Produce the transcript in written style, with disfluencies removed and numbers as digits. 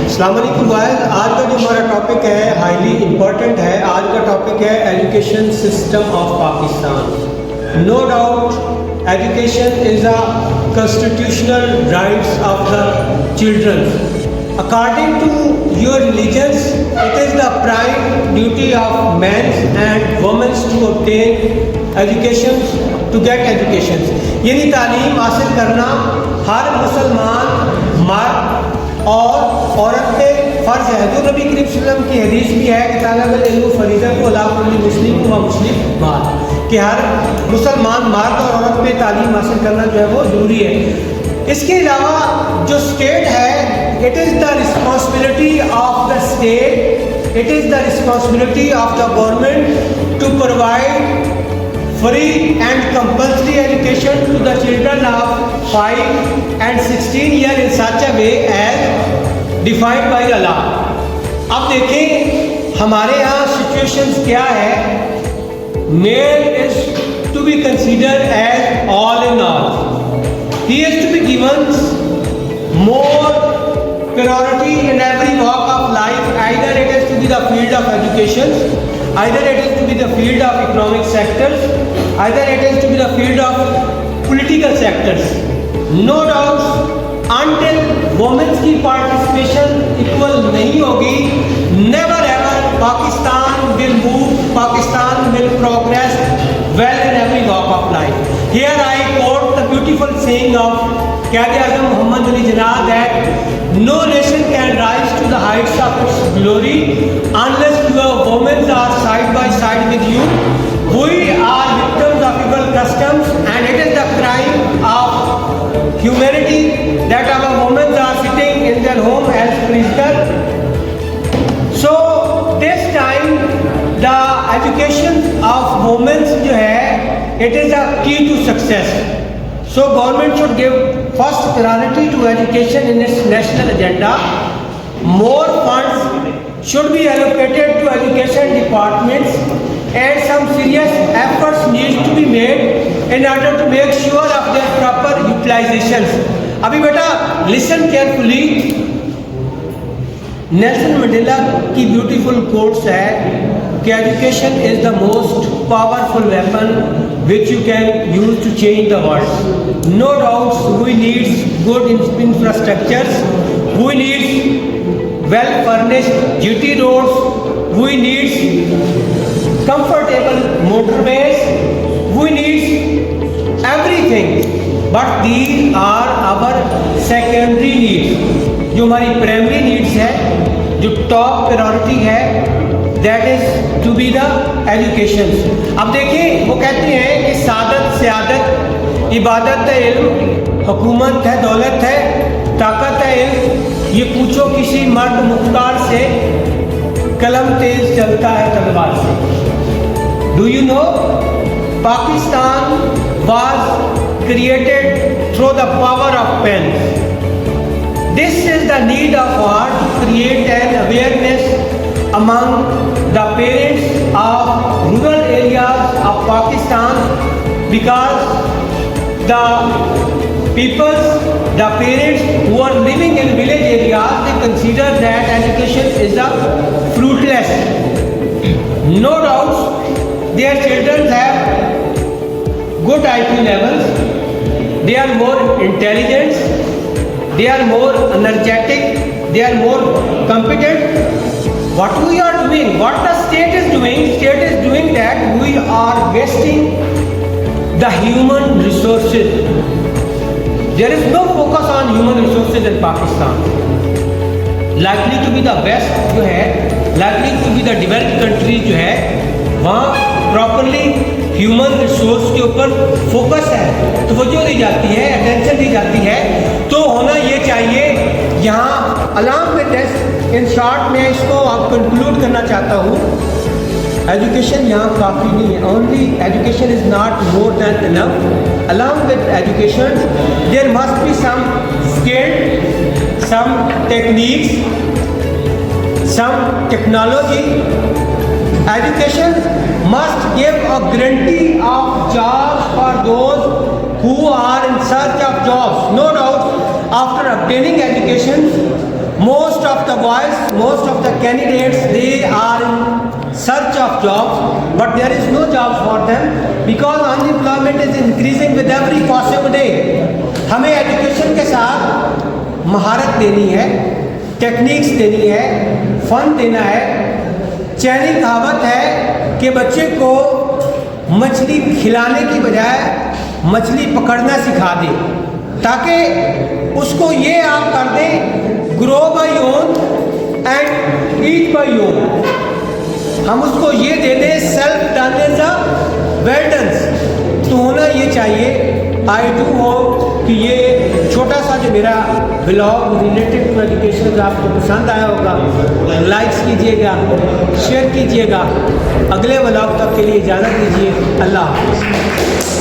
अस्सलाम वालेकुम गाइस, आज का जो हमारा टॉपिक है हाईली इम्पोर्टेंट है। आज का टॉपिक है education system of Pakistan. No doubt education is a constitutional rights of the children. According to your religions, it is the prime duty of men and women to obtain education, to get education. यानी तालीम हासिल करना हर मुसलमान मर्द और औरत पे फ़र्ज़ है। जो नबी करीम सल्लल्लाहु अलैहि वसल्लम की हदीस भी है कि तालिबुल इल्म फरीज़तुन अला कुल्लि मुस्लिम व मुस्लिम मर्द, कि हर मुसलमान मर्द और औरत पे तालीम हासिल करना जो है वो ज़रूरी है। इसके अलावा जो स्टेट है, it is the responsibility of the state, it is the responsibility of the government to provide free and compulsory education to the children of 5 and 16 years in such a way as defined by the law. अब देखें हमारे यहाँ situations क्या है। Male is to be considered as all in all. He is to be given more priority in every walk of life. Either it is to be the field of education, either it is to be the field of economic sectors, either it is to be the field of political sectors. No doubt until women's की participation equal नहीं होगी, never ever Pakistan will move, Pakistan will progress well in every walk of life. Here I quote the beautiful saying of Quaid-e-Azam Muhammad Ali Jinnah that no nation can rise to the heights of its glory unless your women are side by side with you. We are victims of evil customs and it is the crime of humanity that our women are sitting in their home as prisoners. So this time the education of women जो है, it is a key to success. So government should give first priority to education in its national agenda. More funds should be allocated to education departments and some serious efforts need to be made in order to make sure of their proper utilizations. अभी बेटा listen carefully. Nelson Mandela की beautiful quotes है कि education is the most powerful weapon which you can use to change the world. No doubts we need good infrastructures, we need well furnished GT roads, we need comfortable motorways, we need everything, but these are our secondary needs. जो हमारी primary needs है, जो top priority है, that is to be the education. अब देखिए वो कहते हैं कि सादत स्यादत इबादत है इल्म, हुकूमत है दौलत है, ताकत है इल्म। ये पूछो किसी मर्द मुख्तार से, कलम तेज चलता है तलवार से। Do you know Pakistan was created through the power of pen. This is the need of war to create an awareness among the parents of rural areas of Pakistan, because the parents who are living in village areas, they consider that education is a fruitless. No doubt their children have good IQ levels, they are more intelligent, they are more energetic, they are more competent. What we are doing, what the state is doing that we are wasting the human resources. There is no focus on human resources in Pakistan. Likely to be the best जो है, likely to be the developed country जो है, वहाँ properly human resource के ऊपर focus है, तवज्जो दी जाती है, अटेंशन दी जाती है। तो होना ये चाहिए यहाँ अलाम विद दिस, इन शॉर्ट में इसको आप कंक्लूड करना चाहता हूँ, एजुकेशन यहाँ काफ़ी नहीं है। Only education is not more than enough. Along with education there must be some skill, some techniques, some technology. Education must give a guarantee of jobs for those who are in search of jobs. No doubt, after obtaining education, most of of the boys, most of the candidates, they are in search of jobs, but there is no job for them because unemployment is increasing with every possible day. हमें education के साथ महारत देनी है, techniques देनी है, fun देना है। चैनी कहावत है कि बच्चे को मछली खिलाने की बजाय मछली पकड़ना सिखा दे, ताकि उसको ये आप कर दें grow by own and eat by own. हम उसको ये दे दें self done is a well done. तो होना ये चाहिए। आई डू होप कि ये छोटा सा जो मेरा ब्लॉग रिलेटेड टू एजुकेशन आपको पसंद आया होगा। लाइक्स कीजिएगा, शेयर कीजिएगा। अगले ब्लॉग तक के लिए इजाज़त दीजिए। अल्लाह हाफ़िज़।